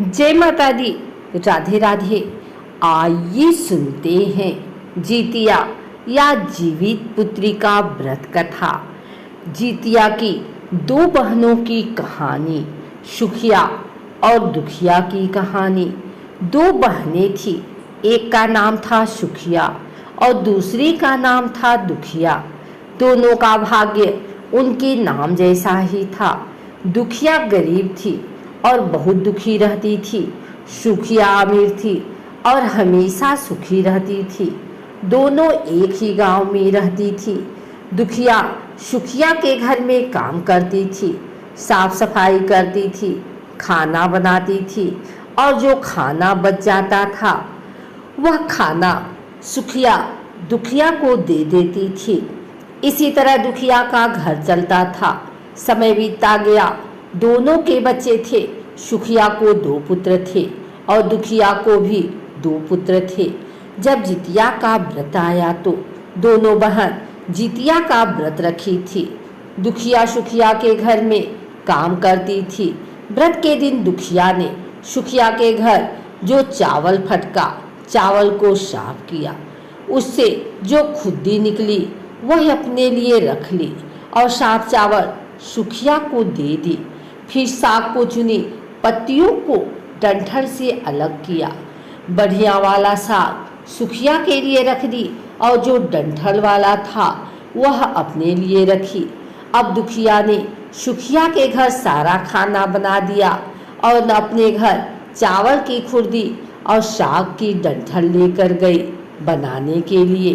जय माता दी। राधे राधे। आइए सुनते हैं जीतिया या जीवित पुत्री का व्रत कथा। जीतिया की दो बहनों की कहानी, सुखिया और दुखिया की कहानी। दो बहनें थी, एक का नाम था सुखिया और दूसरी का नाम था दुखिया। दोनों का भाग्य उनके नाम जैसा ही था। दुखिया गरीब थी और बहुत दुखी रहती थी। सुखिया अमीर थी और हमेशा सुखी रहती थी। दोनों एक ही गांव में रहती थी। दुखिया सुखिया के घर में काम करती थी, साफ सफाई करती थी, खाना बनाती थी और जो खाना बच जाता था वह खाना सुखिया दुखिया को दे देती थी। इसी तरह दुखिया का घर चलता था। समय बीतता गया। दोनों के बच्चे थे। सुखिया को दो पुत्र थे और दुखिया को भी दो पुत्र थे। जब जितिया का व्रत आया तो दोनों बहन जितिया का व्रत रखी थी। दुखिया सुखिया के घर में काम करती थी। व्रत के दिन दुखिया ने सुखिया के घर जो चावल फटका, चावल को साफ किया। उससे जो खुद्दी निकली वह अपने लिए रख ली और साफ चावल सुखिया को दे दी। फिर साग को चुनी, पत्तियों को डंठल से अलग किया। बढ़िया वाला साग सुखिया के लिए रख दी और जो डंठल वाला था वह अपने लिए रखी। अब दुखिया ने सुखिया के घर सारा खाना बना दिया और अपने घर चावल की खुर्दी और साग की डंठल लेकर गई बनाने के लिए।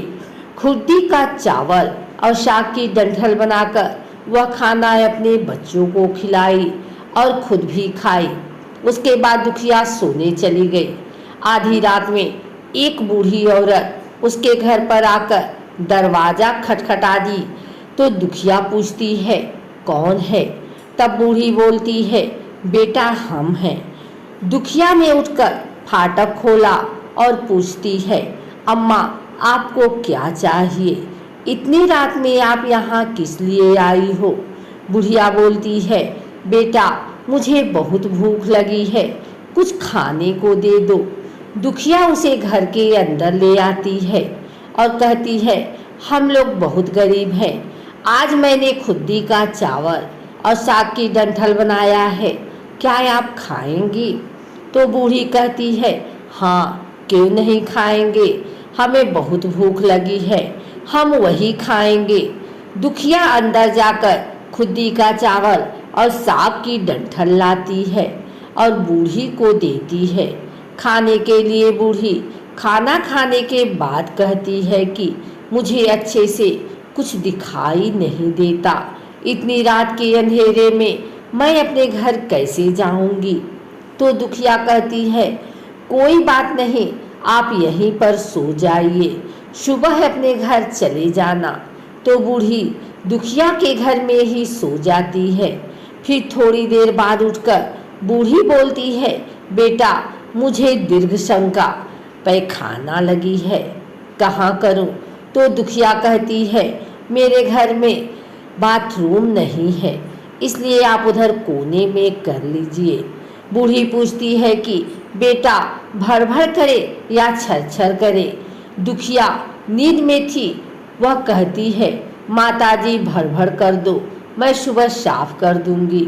खुर्दी का चावल और साग की डंठल बनाकर वह खाना अपने बच्चों को खिलाई और खुद भी खाई। उसके बाद दुखिया सोने चली गई। आधी रात में एक बूढ़ी औरत उसके घर पर आकर दरवाजा खटखटा दी तो दुखिया पूछती है, कौन है? तब बूढ़ी बोलती है, बेटा हम हैं। दुखिया ने उठकर फाटक खोला और पूछती है, अम्मा आपको क्या चाहिए? इतनी रात में आप यहाँ किस लिए आई हो? बुढ़िया बोलती है, बेटा मुझे बहुत भूख लगी है, कुछ खाने को दे दो। दुखिया उसे घर के अंदर ले आती है और कहती है, हम लोग बहुत गरीब हैं, आज मैंने खुद्दी का चावल और साग की डंठल बनाया है, क्या आप खाएंगी? तो बूढ़ी कहती है, हाँ क्यों नहीं खाएंगे, हमें बहुत भूख लगी है, हम वही खाएंगे। दुखिया अंदर जाकर खुद्दी का चावल और साग की डंठल लाती है और बूढ़ी को देती है खाने के लिए। बूढ़ी खाना खाने के बाद कहती है कि मुझे अच्छे से कुछ दिखाई नहीं देता, इतनी रात के अंधेरे में मैं अपने घर कैसे जाऊंगी? तो दुखिया कहती है, कोई बात नहीं, आप यहीं पर सो जाइए, सुबह अपने घर चले जाना। तो बूढ़ी दुखिया के घर में ही सो जाती है। फिर थोड़ी देर बाद उठकर बूढ़ी बोलती है, बेटा मुझे दीर्घ शंका, पैखाना लगी है, कहाँ करूं? तो दुखिया कहती है, मेरे घर में बाथरूम नहीं है, इसलिए आप उधर कोने में कर लीजिए। बूढ़ी पूछती है कि बेटा भर भर करे या छर छर करे? दुखिया नींद में थी, वह कहती है, माताजी भर भर कर दो, मैं सुबह साफ कर दूंगी।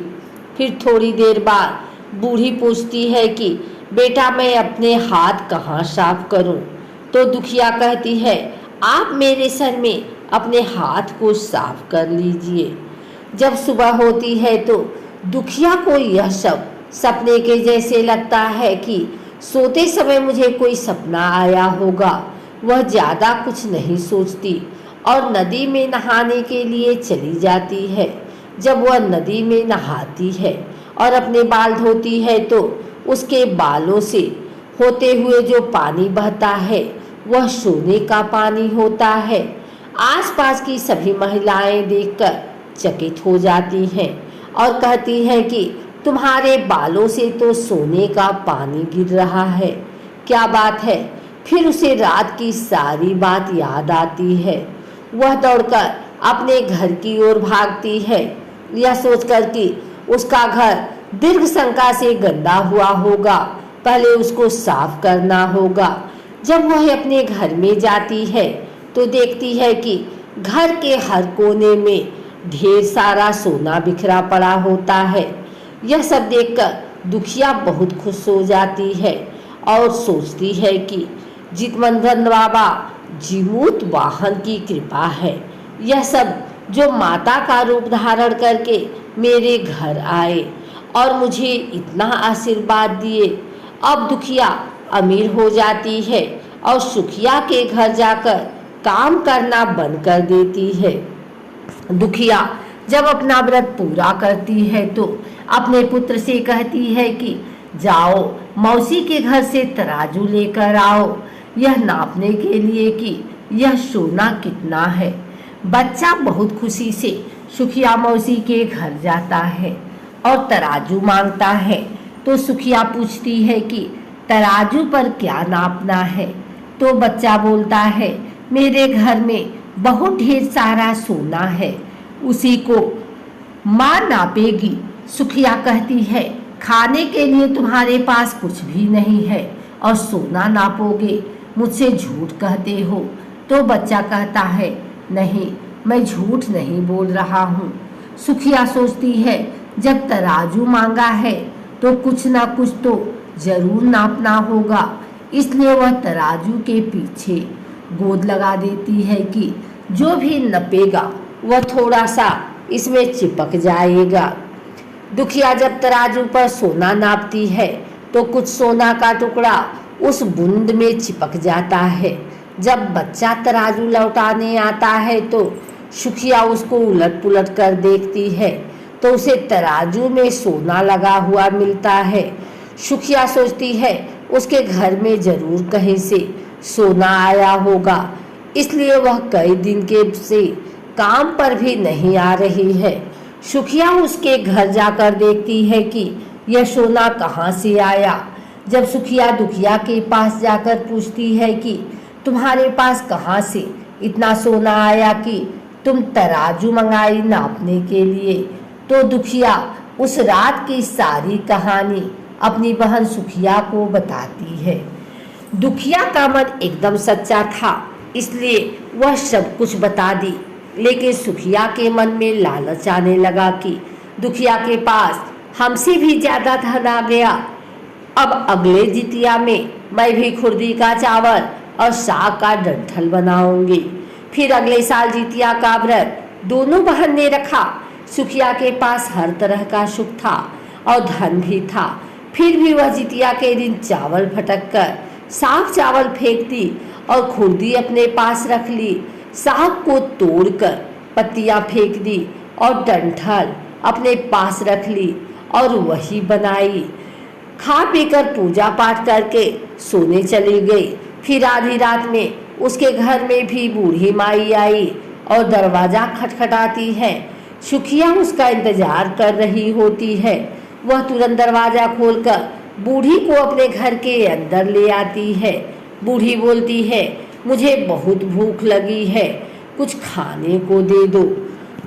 फिर थोड़ी देर बाद बूढ़ी पूछती है कि बेटा मैं अपने हाथ कहाँ साफ करूं? तो दुखिया कहती है, आप मेरे सर में अपने हाथ को साफ कर लीजिए। जब सुबह होती है तो दुखिया को यह सब सपने के जैसे लगता है कि सोते समय मुझे कोई सपना आया होगा। वह ज़्यादा कुछ नहीं सोचती और नदी में नहाने के लिए चली जाती है। जब वह नदी में नहाती है और अपने बाल धोती है तो उसके बालों से होते हुए जो पानी बहता है वह सोने का पानी होता है। आसपास की सभी महिलाएं देखकर चकित हो जाती हैं और कहती हैं कि तुम्हारे बालों से तो सोने का पानी गिर रहा है, क्या बात है? फिर उसे रात की सारी बात याद आती है। वह दौड़कर अपने घर की ओर भागती है, यह सोचकर कि उसका घर दीर्घ शंका से गंदा हुआ होगा, पहले उसको साफ करना होगा। जब वह अपने घर में जाती है तो देखती है कि घर के हर कोने में ढेर सारा सोना बिखरा पड़ा होता है। यह सब देखकर दुखिया बहुत खुश हो जाती है और सोचती है कि जितमंदन बाबा जीमूत वाहन की कृपा है, यह सब जो माता का रूप धारण करके मेरे घर आए और मुझे इतना आशीर्वाद दिए। अब दुखिया अमीर हो जाती है और सुखिया के घर जाकर काम करना बंद कर देती है। दुखिया जब अपना व्रत पूरा करती है तो अपने पुत्र से कहती है कि जाओ मौसी के घर से तराजू लेकर आओ, यह नापने के लिए कि यह सोना कितना है। बच्चा बहुत खुशी से सुखिया मौसी के घर जाता है और तराजू मांगता है। तो सुखिया पूछती है कि तराजू पर क्या नापना है। तो बच्चा बोलता है, मेरे घर में बहुत ढेर सारा सोना है, उसी को माँ नापेगी। सुखिया कहती है, खाने के लिए तुम्हारे पास कुछ भी नहीं है और सोना नापोगे, मुझसे झूठ कहते हो। तो बच्चा कहता है, नहीं, मैं झूठ नहीं बोल रहा हूँ। सुखिया सोचती है, जब तराजू मांगा है तो कुछ ना कुछ तो जरूर नापना होगा, इसलिए वह तराजू के पीछे गोद लगा देती है कि जो भी नपेगा वह थोड़ा सा इसमें चिपक जाएगा। दुखिया जब तराजू पर सोना नापती है तो कुछ सोना का टुकड़ा उस बूंद में चिपक जाता है। जब बच्चा तराजू लौटाने आता है तो सुखिया उसको उलट पुलट कर देखती है तो उसे तराजू में सोना लगा हुआ मिलता है। सुखिया सोचती है उसके घर में जरूर कहीं से सोना आया होगा, इसलिए वह कई दिन के से काम पर भी नहीं आ रही है। सुखिया उसके घर जाकर देखती है कि यह सोना कहाँ से आया। जब सुखिया दुखिया के पास जाकर पूछती है कि तुम्हारे पास कहाँ से इतना सोना आया कि तुम तराजू मंगाई नापने के लिए, तो दुखिया उस रात की सारी कहानी अपनी बहन सुखिया को बताती है। दुखिया का मन एकदम सच्चा था, इसलिए वह सब कुछ बता दी। लेकिन सुखिया के मन में लालच आने लगा कि दुखिया के पास हमसे भी ज्यादा धन आ गया। अब अगले जितिया में मैं भी खुर्दी का चावल और साग का डंठल बनाऊंगी। फिर अगले साल जितिया का व्रत दोनों बहन ने रखा। सुखिया के पास हर तरह का सुख था और धन भी था, फिर भी वह जितिया के दिन चावल फटक कर साग चावल फेंक दी और खुर्दी अपने पास रख ली। साग को तोड़कर पत्तियां फेंक दी और डंठल अपने पास रख ली और वही बनाई। खा पीकर पूजा पाठ करके सोने चली गई। फिर आधी रात में उसके घर में भी बूढ़ी माई आई और दरवाजा खटखटाती है। सुखिया उसका इंतजार कर रही होती है। वह तुरंत दरवाजा खोलकर बूढ़ी को अपने घर के अंदर ले आती है। बूढ़ी बोलती है, मुझे बहुत भूख लगी है, कुछ खाने को दे दो।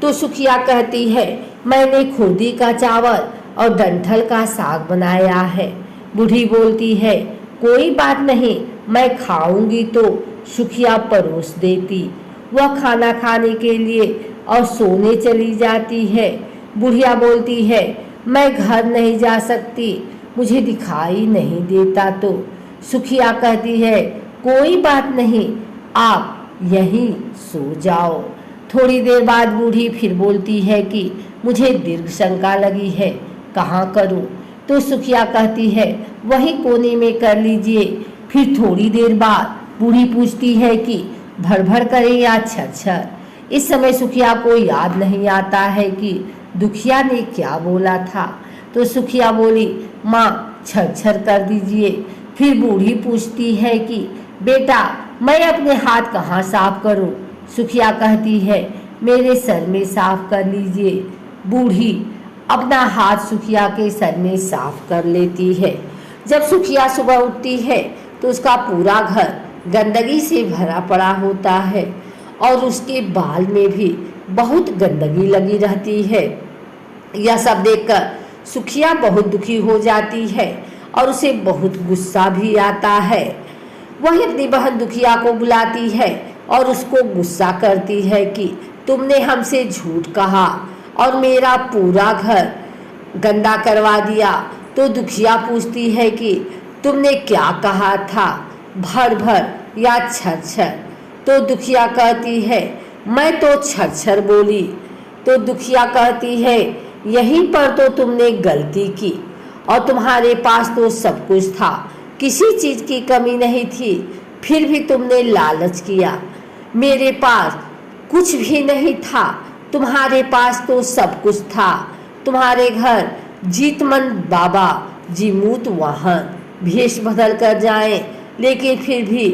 तो सुखिया कहती है, मैंने खुर्दी का चावल और डंठल का साग बनाया है। बूढ़ी बोलती है, कोई बात नहीं, मैं खाऊंगी। तो सुखिया परोस देती। वह खाना खाने के लिए और सोने चली जाती है। बुढ़िया बोलती है, मैं घर नहीं जा सकती, मुझे दिखाई नहीं देता। तो सुखिया कहती है, कोई बात नहीं, आप यहीं सो जाओ। थोड़ी देर बाद बूढ़ी फिर बोलती है कि मुझे दीर्घ शंका लगी है, कहाँ करूं? तो सुखिया कहती है, वही कोने में कर लीजिए। फिर थोड़ी देर बाद बूढ़ी पूछती है कि भर करे या छर। इस समय सुखिया को याद नहीं आता है कि दुखिया ने क्या बोला था। तो सुखिया बोली, माँ छर कर दीजिए। फिर बूढ़ी पूछती है कि बेटा मैं अपने हाथ कहाँ साफ करूँ? सुखिया कहती है, मेरे सर में साफ कर लीजिए। बूढ़ी अपना हाथ सुखिया के सर में साफ कर लेती है। जब सुखिया सुबह उठती है तो उसका पूरा घर गंदगी से भरा पड़ा होता है और उसके बाल में भी बहुत गंदगी लगी रहती है। यह सब देखकर सुखिया बहुत दुखी हो जाती है और उसे बहुत गुस्सा भी आता है। वह अपनी बहन दुखिया को बुलाती है और उसको गुस्सा करती है कि तुमने हमसे झूठ कहा और मेरा पूरा घर गंदा करवा दिया। तो दुखिया पूछती है कि तुमने क्या कहा था, भर भर या छर छर? तो दुखिया कहती है मैं तो छर छर बोली। तो दुखिया कहती है यहीं पर तो तुमने गलती की, और तुम्हारे पास तो सब कुछ था, किसी चीज की कमी नहीं थी, फिर भी तुमने लालच किया। मेरे पास कुछ भी नहीं था, तुम्हारे पास तो सब कुछ था। तुम्हारे घर जीतमंद बाबा जीमूत वाहन भेष बदल कर जाएं, लेकिन फिर भी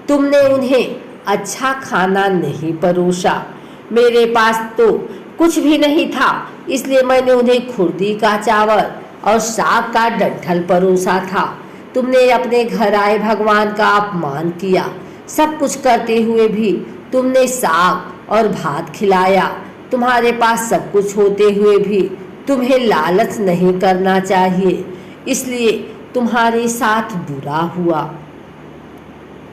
तुमने उन्हें अच्छा खाना नहीं परोसा। मेरे पास तो कुछ भी नहीं था, इसलिए मैंने उन्हें खुर्दी का चावल और साग का डंठल परोसा था। तुमने अपने घर आए भगवान का अपमान किया। सब कुछ करते हुए भी तुमने साग और भात खिलाया। तुम्हारे पास सब कुछ होते हुए भी तुम्हें लालच नहीं करना चाहिए, इसलिए तुम्हारे साथ बुरा हुआ।